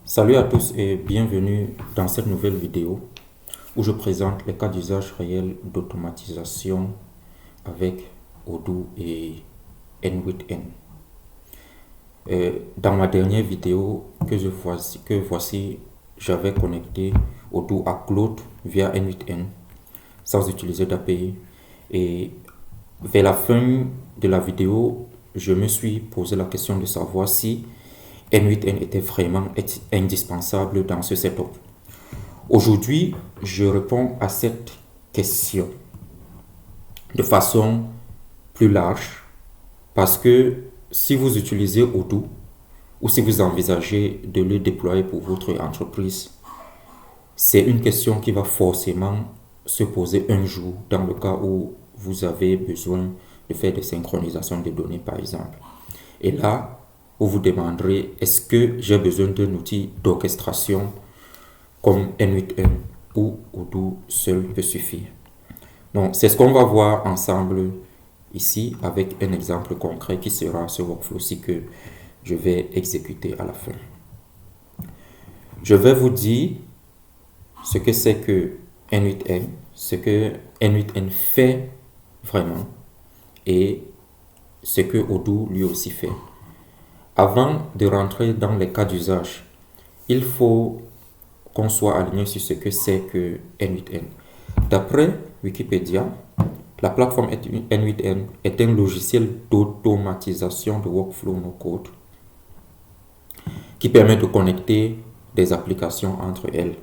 Salut à tous et bienvenue dans cette nouvelle vidéo où je présente les cas d'usage réels d'automatisation avec Odoo et N8N. Dans ma dernière vidéo que voici, j'avais connecté Odoo à Claude via N8N sans utiliser d'API, et vers la fin de la vidéo, je me suis posé la question de savoir si N8N était vraiment indispensable dans ce setup. Aujourd'hui, je réponds à cette question de façon plus large parce que si vous utilisez Odoo ou si vous envisagez de le déployer pour votre entreprise, c'est une question qui va forcément se poser un jour dans le cas où vous avez besoin de faire des synchronisations de données par exemple. Et là, vous vous demanderez, est-ce que j'ai besoin d'un outil d'orchestration comme N8N ou Odoo seul peut suffire? Donc, c'est ce qu'on va voir ensemble ici avec un exemple concret qui sera ce workflow-ci que je vais exécuter à la fin. Je vais vous dire ce que c'est que N8N, ce que N8N fait vraiment et ce que Odoo lui aussi fait. Avant de rentrer dans les cas d'usage, il faut qu'on soit aligné sur ce que c'est que N8N. D'après Wikipédia, la plateforme N8N est un logiciel d'automatisation de workflow no-code qui permet de connecter des applications entre elles.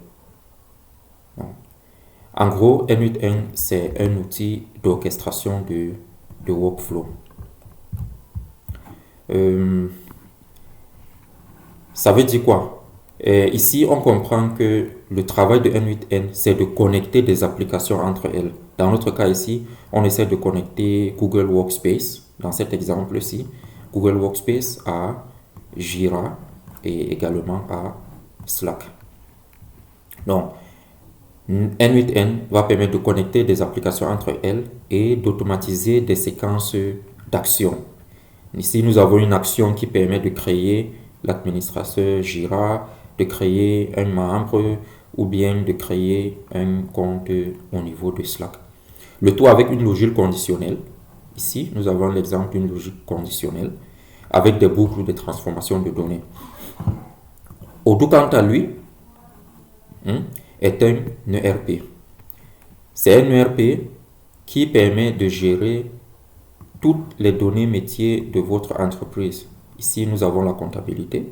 En gros, N8N, c'est un outil d'orchestration de workflow. Ça veut dire quoi? Ici, on comprend que le travail de N8N, c'est de connecter des applications entre elles. Dans notre cas ici, on essaie de connecter Google Workspace, dans cet exemple-ci, Google Workspace à Jira et également à Slack. Donc, N8N va permettre de connecter des applications entre elles et d'automatiser des séquences d'actions. Ici, nous avons une action qui permet de créer l'administrateur Jira, de créer un membre ou bien de créer un compte au niveau de Slack. Le tout avec une logique conditionnelle. Ici, nous avons l'exemple d'une logique conditionnelle avec des boucles de transformation de données. Odoo, quant à lui, est un ERP. C'est un ERP qui permet de gérer toutes les données métiers de votre entreprise. Ici, nous avons la comptabilité,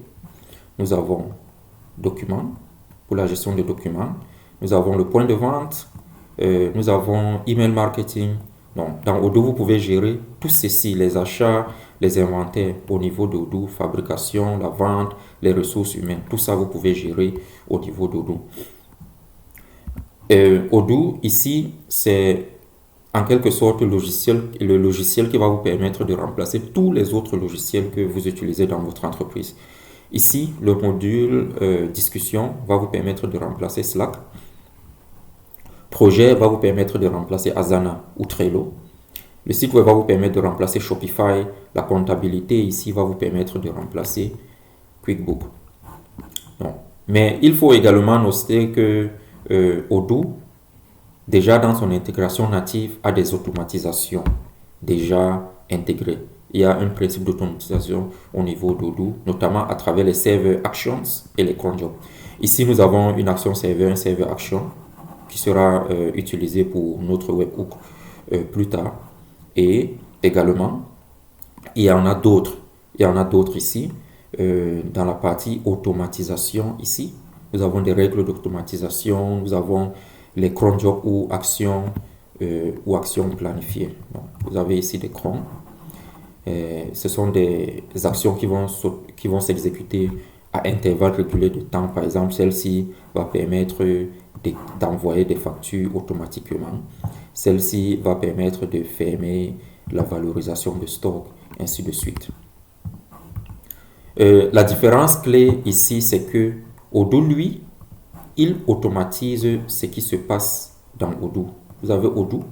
nous avons documents pour la gestion des documents, nous avons le point de vente, nous avons email marketing. Donc, dans Odoo, vous pouvez gérer tout ceci, les achats, les inventaires au niveau d'Odoo, fabrication, la vente, les ressources humaines. Tout ça, vous pouvez gérer au niveau d'Odoo. Odoo, ici, c'est en quelque sorte le logiciel qui va vous permettre de remplacer tous les autres logiciels que vous utilisez dans votre entreprise. Ici, le module discussion va vous permettre de remplacer Slack. Projet va vous permettre de remplacer Asana ou Trello. Le site web va vous permettre de remplacer Shopify. La comptabilité ici va vous permettre de remplacer QuickBooks. Donc, mais il faut également noter que Odoo, déjà dans son intégration native, a des automatisations déjà intégrées. Il y a un principe d'automatisation au niveau d'Odoo, notamment à travers les server actions et les cron jobs. Ici, nous avons une action server, un server action qui sera utilisé pour notre webhook plus tard. Et également, il y en a d'autres. Il y en a d'autres ici. Dans la partie automatisation, ici, nous avons des règles d'automatisation, nous avons les cron jobs ou actions planifiées. Donc, vous avez ici des cron. Ce sont des actions qui vont s'exécuter à intervalles réguliers de temps. Par exemple, celle-ci va permettre d'envoyer des factures automatiquement. Celle-ci va permettre de fermer la valorisation de stock, ainsi de suite. La différence clé ici, c'est que Odoo, lui, il automatise ce qui se passe dans Odoo. Vous avez Odoo.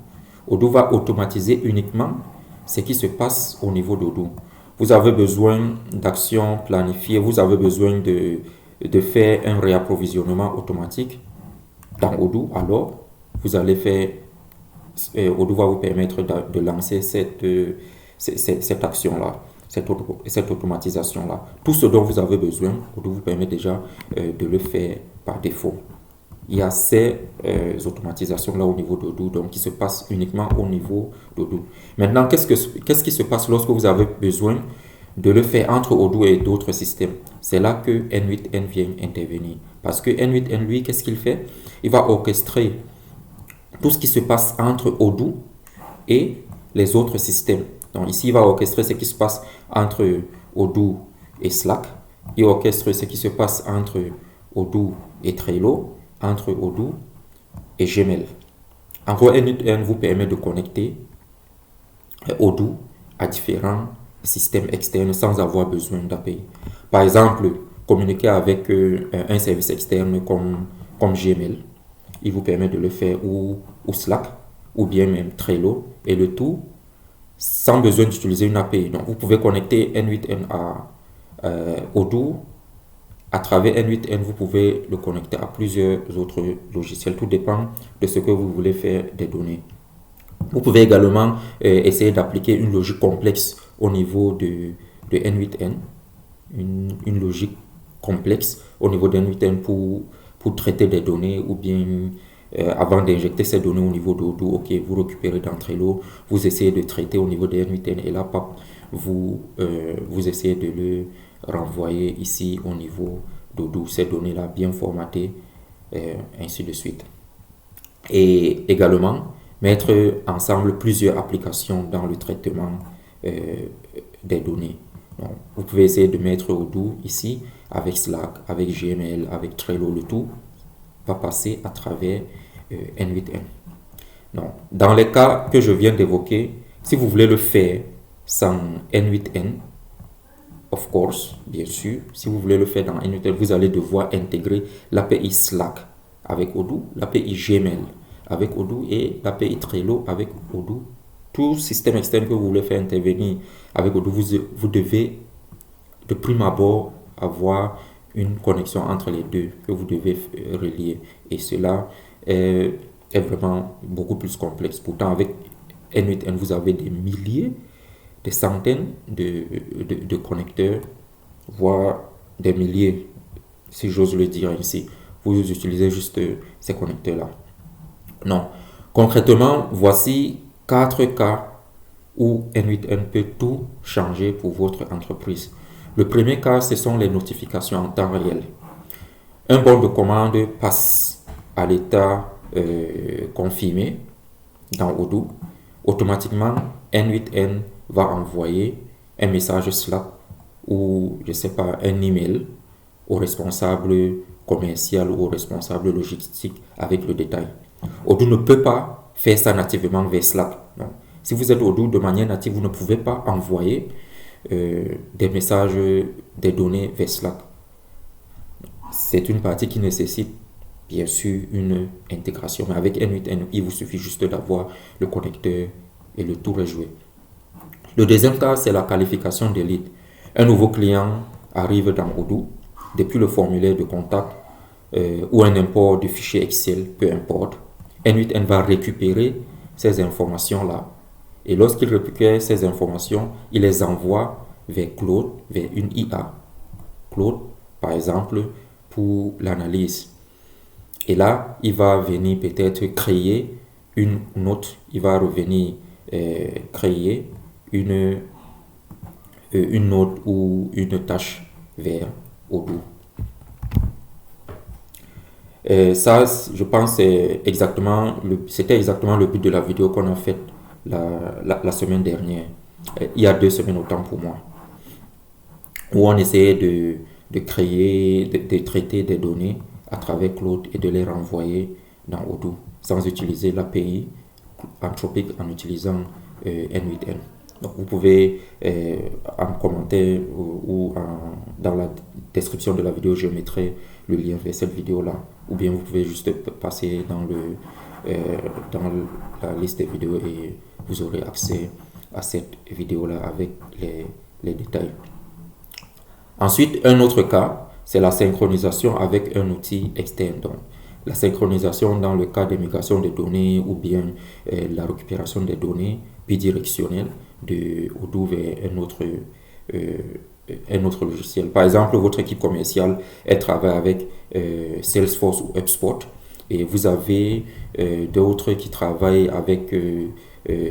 Odoo va automatiser uniquement ce qui se passe au niveau d'Odoo. Vous avez besoin d'actions planifiées, vous avez besoin de de faire un réapprovisionnement automatique dans Odoo, alors vous allez faire, Odoo va vous permettre de lancer cette action-là, cette automatisation-là. Tout ce dont vous avez besoin, Odoo vous permet déjà de le faire par défaut. Il y a ces automatisations-là au niveau d'Odoo, donc qui se passent uniquement au niveau d'Odoo. Maintenant, qu'est-ce qui se passe lorsque vous avez besoin de le faire entre Odoo et d'autres systèmes? C'est là que N8N vient intervenir. Parce que N8N, lui, qu'est-ce qu'il fait? Il va orchestrer tout ce qui se passe entre Odoo et les autres systèmes. Donc ici, il va orchestrer ce qui se passe entre Odoo et Slack. Il orchestre ce qui se passe entre Odoo et Trello, entre Odoo et Gmail. En gros, N8N vous permet de connecter Odoo à différents systèmes externes sans avoir besoin d'API. Par exemple, communiquer avec un service externe comme Gmail, il vous permet de le faire, ou Slack, ou bien même Trello, et le tout sans besoin d'utiliser une API. Donc, vous pouvez connecter N8N à Odoo. À travers N8N, vous pouvez le connecter à plusieurs autres logiciels. Tout dépend de ce que vous voulez faire des données. Vous pouvez également essayer d'appliquer une logique complexe au niveau de N8N. Une logique complexe au niveau de N8N pour traiter des données, ou bien avant d'injecter ces données au niveau d'Odoo, ok, vous récupérez dans Trello, vous essayez de traiter au niveau de N8N, et là, vous essayez de le renvoyer ici au niveau d'Odoo, ces données-là bien formatées, ainsi de suite. Et également, mettre ensemble plusieurs applications dans le traitement des données. Donc, vous pouvez essayer de mettre Odoo ici, avec Slack, avec Gmail, avec Trello, le tout va passer à travers N8N. Donc, dans les cas que je viens d'évoquer, si vous voulez le faire sans N8N, of course, bien sûr, si vous voulez le faire dans N8N, vous allez devoir intégrer l'API Slack avec Odoo, l'API Gmail avec Odoo et l'API Trello avec Odoo. Tout système externe que vous voulez faire intervenir avec Odoo, vous devez de prime abord avoir une connexion entre les deux que vous devez relier. Et cela est vraiment beaucoup plus complexe. Pourtant, avec N8N, vous avez des milliers, des centaines de connecteurs, voire des milliers, si j'ose le dire ainsi. Vous utilisez juste ces connecteurs-là. Non. Concrètement, voici 4 cas où N8N peut tout changer pour votre entreprise. Le premier cas, ce sont les notifications en temps réel. Un bon de commande passe à l'état confirmé dans Odoo. Automatiquement, N8N va envoyer un message Slack ou, je ne sais pas, un email au responsable commercial ou au responsable logistique avec le détail. Odoo ne peut pas faire ça nativement vers Slack. Non. Si vous êtes Odoo de manière native, vous ne pouvez pas envoyer des messages, des données vers Slack. C'est une partie qui nécessite bien sûr une intégration. Mais avec N8N, il vous suffit juste d'avoir le connecteur et le tour est joué. Le deuxième cas, c'est la qualification des leads. Un nouveau client arrive dans Odoo depuis le formulaire de contact ou un import de fichier Excel, peu importe. N8N va récupérer ces informations-là. Et lorsqu'il récupère ces informations, il les envoie vers Claude, vers une IA. Claude, par exemple, pour l'analyse. Et là, il va venir peut-être créer une note. Il va revenir créer une note ou une tâche vers Odoo. Ça, je pense, c'était exactement le but de la vidéo qu'on a faite la semaine dernière, il y a 2 semaines autant pour moi, où on essayait de créer, de traiter des données à travers Claude et de les renvoyer dans Odoo sans utiliser l'API Anthropic, en utilisant N8N. Donc vous pouvez en commentaire ou dans la description de la vidéo, je mettrai le lien vers cette vidéo là, ou bien vous pouvez juste passer dans la liste des vidéos et vous aurez accès à cette vidéo là avec les détails. Ensuite, un autre cas c'est la synchronisation avec un outil externe. Donc, la synchronisation dans le cas des migrations de données ou bien la récupération des données bidirectionnelles de Odoo vers euh, un autre logiciel. Par exemple, votre équipe commerciale, elle travaille avec Salesforce ou HubSpot et vous avez d'autres qui travaillent avec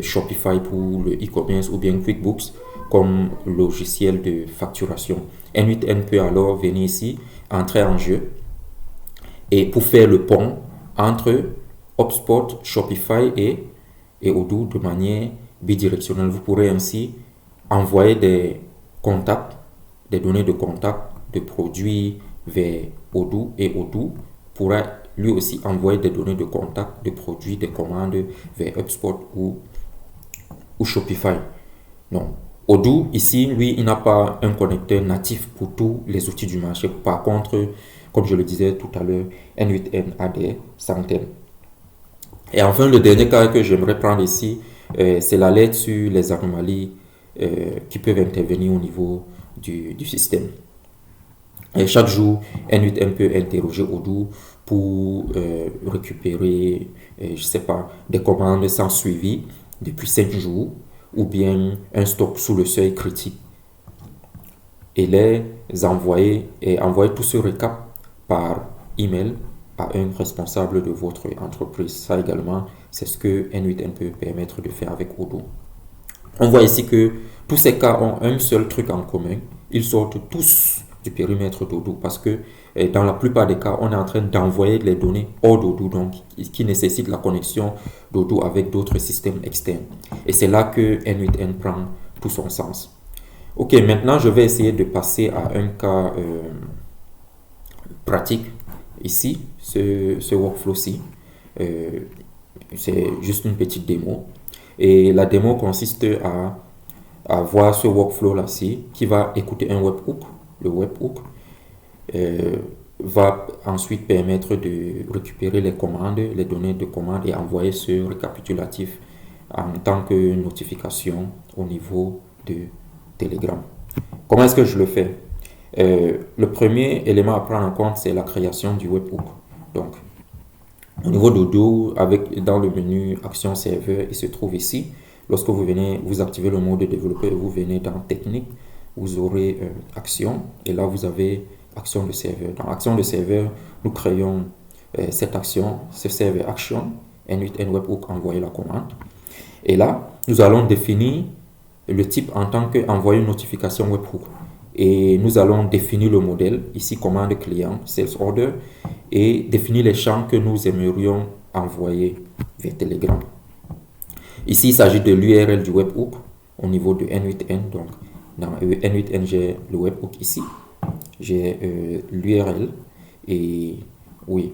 Shopify pour le e-commerce ou bien QuickBooks comme logiciel de facturation. N8N peut alors venir ici, entrer en jeu et pour faire le pont entre HubSpot, Shopify et Odoo de manière bidirectionnelle. Vous pourrez ainsi envoyer des contacts, des données de contact de produits vers Odoo et Odoo pourra lui aussi envoyer des données de contact de produits, des commandes vers HubSpot ou Shopify. Donc, Odoo, ici, lui, il n'a pas un connecteur natif pour tous les outils du marché. Par contre, comme je le disais tout à l'heure, N8N a des centaines. Et enfin, le dernier cas que j'aimerais prendre ici, c'est l'alerte sur les anomalies qui peuvent intervenir au niveau du système. Et chaque jour, N8N peut interroger Odoo pour récupérer, je sais pas, des commandes sans suivi depuis 5 jours ou bien un stock sous le seuil critique et les envoyer tout ce récap par email à un responsable de votre entreprise. Ça également, c'est ce que N8N peut permettre de faire avec Odoo. On voit ici que tous ces cas ont un seul truc en commun. Ils sortent tous du périmètre d'Odoo parce que dans la plupart des cas, on est en train d'envoyer les données hors d'Odoo, donc qui nécessite la connexion d'Odoo avec d'autres systèmes externes. Et c'est là que N8N prend tout son sens. Ok, maintenant je vais essayer de passer à un cas pratique ici, ce workflow-ci. C'est juste une petite démo. Et la démo consiste à voir ce workflow-là-ci qui va écouter un webhook. Le webhook va ensuite permettre de récupérer les commandes, les données de commande et envoyer ce récapitulatif en tant que notification au niveau de Telegram. Comment est-ce que je le fais? Le premier élément à prendre en compte, c'est la création du webhook. Donc, au niveau d'Odoo, dans le menu Action Serveur, il se trouve ici. Lorsque vous activez le mode de développeur, vous venez dans Technique, vous aurez Action, et là vous avez Action de serveur. Dans Action de serveur, nous créons cette action, ce serveur Action, N8N Webhook, envoyer la commande. Et là, nous allons définir le type en tant qu'envoyer une notification webhook. Et nous allons définir le modèle, ici commande client, sales order, et définir les champs que nous aimerions envoyer vers Telegram. Ici, il s'agit de l'URL du webhook au niveau de N8N. Donc, dans N8N, j'ai le webhook ici. J'ai l'URL et oui,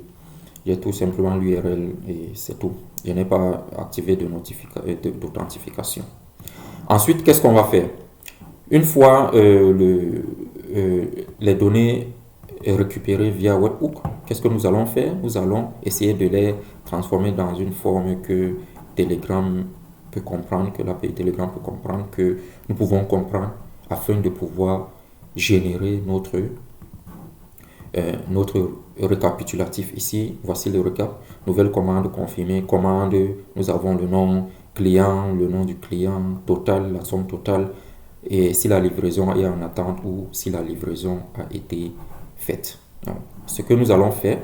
j'ai tout simplement l'URL et c'est tout. Je n'ai pas activé d'authentification. Ensuite, qu'est-ce qu'on va faire? Une fois les données récupérées via webhook, qu'est-ce que nous allons faire? Nous allons essayer de les transformer dans une forme que Telegram peut comprendre, que l'API Telegram peut comprendre, que nous pouvons comprendre afin de pouvoir générer notre récapitulatif. Ici, voici le récap. Nouvelle commande confirmée. Commande, nous avons le nom client, le nom du client, total, la somme totale, et si la livraison est en attente ou si la livraison a été faite. Donc, ce que nous allons faire,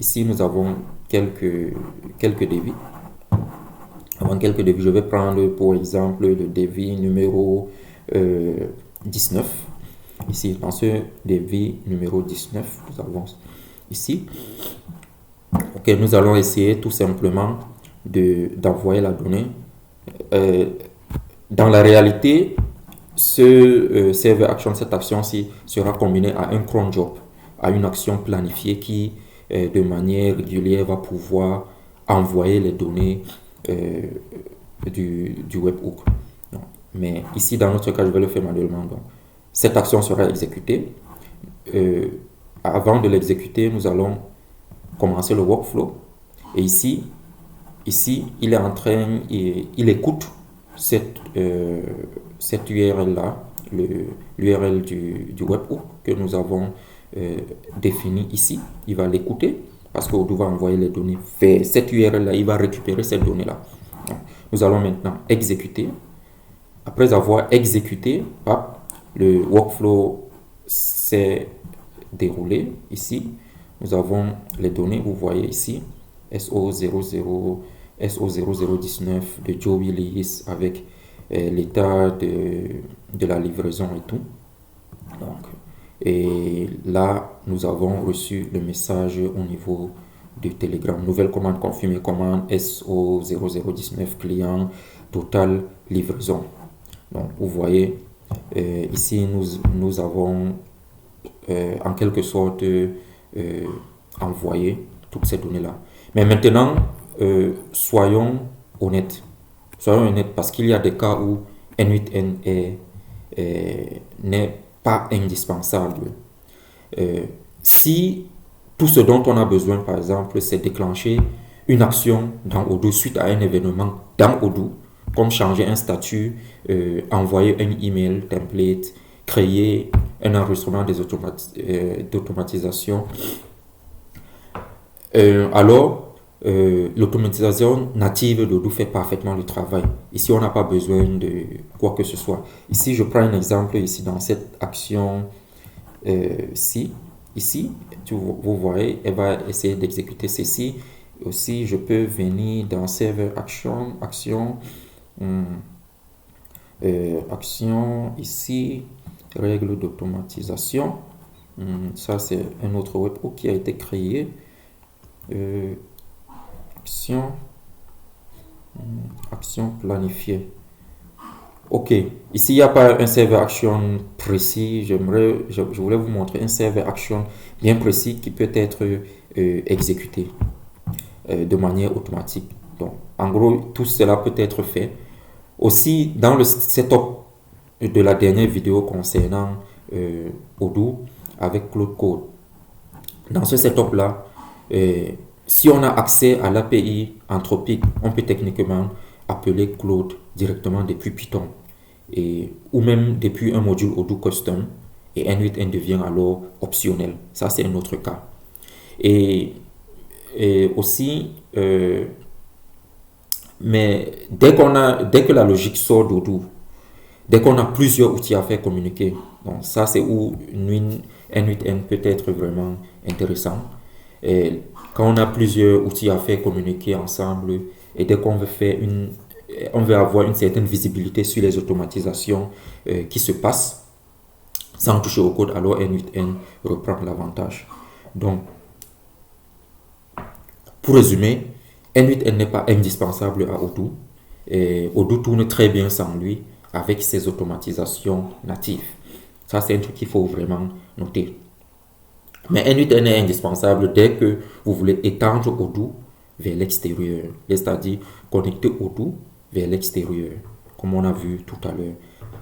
ici nous avons quelques devis. Avant quelques devis, je vais prendre pour exemple le devis numéro 19. Ici, dans ce devis numéro 19, nous avons ici. Ok, nous allons essayer tout simplement d'envoyer la donnée. Dans la réalité, ce server action, cette action-ci sera combinée à un cron job, à une action planifiée qui, de manière régulière, va pouvoir envoyer les données du webhook. Donc, mais ici, dans notre cas, je vais le faire manuellement. Donc, cette action sera exécutée. Avant de l'exécuter, nous allons commencer le workflow. Et ici, il est en train, il écoute cette URL-là, l'URL du webhook que nous avons définie ici. Il va l'écouter parce qu'Odoo va envoyer les données vers cette URL-là. Il va récupérer cette donnée-là. Nous allons maintenant exécuter. Après avoir exécuté, le workflow s'est déroulé ici. Nous avons les données, vous voyez ici, SO00, SO0019 de Joe Willis avec l'état de la livraison et tout. Donc, et là, nous avons reçu le message au niveau du Telegram. Nouvelle commande confirmée, commande SO0019 client, total livraison. Donc, vous voyez, ici, nous avons en quelque sorte envoyé toutes ces données-là. Mais maintenant, soyons honnêtes. Soyons honnêtes parce qu'il y a des cas où N8N n'est pas indispensable. Si tout ce dont on a besoin, par exemple, c'est déclencher une action dans Odoo suite à un événement dans Odoo, comme changer un statut, envoyer un email template, créer un enregistrement d'automatisation, alors l'automatisation native d'Odoo fait parfaitement le travail. Ici, on n'a pas besoin de quoi que ce soit. Ici, je prends un exemple ici dans cette action ici, vous voyez, elle va essayer d'exécuter ceci. Aussi, je peux venir dans Server Action, action ici, règles d'automatisation. Ça, c'est un autre webhook qui a été créé. Action planifiée. Ok, ici il n'y a pas un server action précis. Je voulais vous montrer un server action bien précis qui peut être exécuté de manière automatique. Donc, en gros, tout cela peut être fait. Aussi, dans le setup de la dernière vidéo concernant Odoo avec Cloud Code, dans ce setup-là, si on a accès à l'API Anthropic, on peut techniquement appeler Claude directement depuis Python ou même depuis un module Odoo Custom, et N8N devient alors optionnel. Ça, c'est un autre cas. Et aussi, mais dès que la logique sort d'Odoo, dès qu'on a plusieurs outils à faire communiquer, donc ça c'est où N8N peut être vraiment intéressant. Et quand on a plusieurs outils à faire communiquer ensemble, et dès qu'on veut faire on veut avoir une certaine visibilité sur les automatisations qui se passent sans toucher au code, alors N8N reprend l'avantage. Donc, pour résumer, N8N n'est pas indispensable à Odoo. Odoo tourne très bien sans lui avec ses automatisations natives. Ça, c'est un truc qu'il faut vraiment noter. Mais N8N est indispensable dès que vous voulez étendre Odoo vers l'extérieur, c'est-à-dire connecter Odoo vers l'extérieur, comme on a vu tout à l'heure,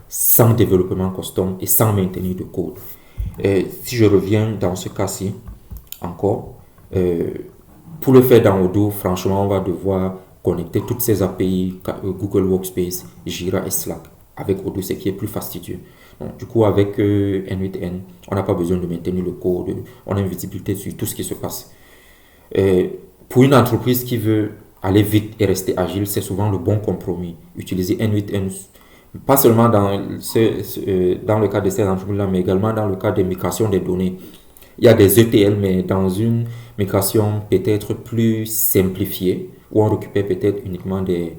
sans développement custom et sans maintenir de code. Si je reviens dans ce cas-ci, encore, pour le faire dans Odoo, franchement, on va devoir connecter toutes ces API, Google Workspace, Jira et Slack, avec Odoo, ce qui est plus fastidieux. Donc, du coup, avec N8N, on n'a pas besoin de maintenir le code, on a une visibilité sur tout ce qui se passe. Pour une entreprise qui veut aller vite et rester agile, c'est souvent le bon compromis. Utiliser N8N, pas seulement dans le cas de ces entreprises-là, mais également dans le cas de migration des données. Il y a des ETL, mais dans une migration peut-être plus simplifiée, où on récupère peut-être uniquement des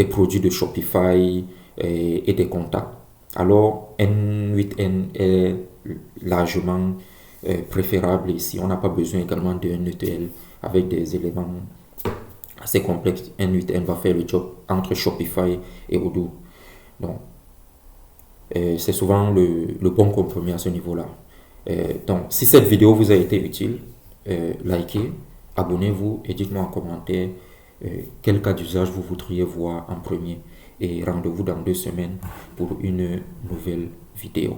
produits de Shopify et des contacts. Alors, N8N est largement préférable ici. On n'a pas besoin également d'un ETL avec des éléments assez complexes. N8N va faire le job entre Shopify et Odoo. Donc, c'est souvent le bon compromis à ce niveau-là. Donc, si cette vidéo vous a été utile, likez, abonnez-vous et dites-moi en commentaire quel cas d'usage vous voudriez voir en premier. Et rendez-vous dans 2 semaines pour une nouvelle vidéo.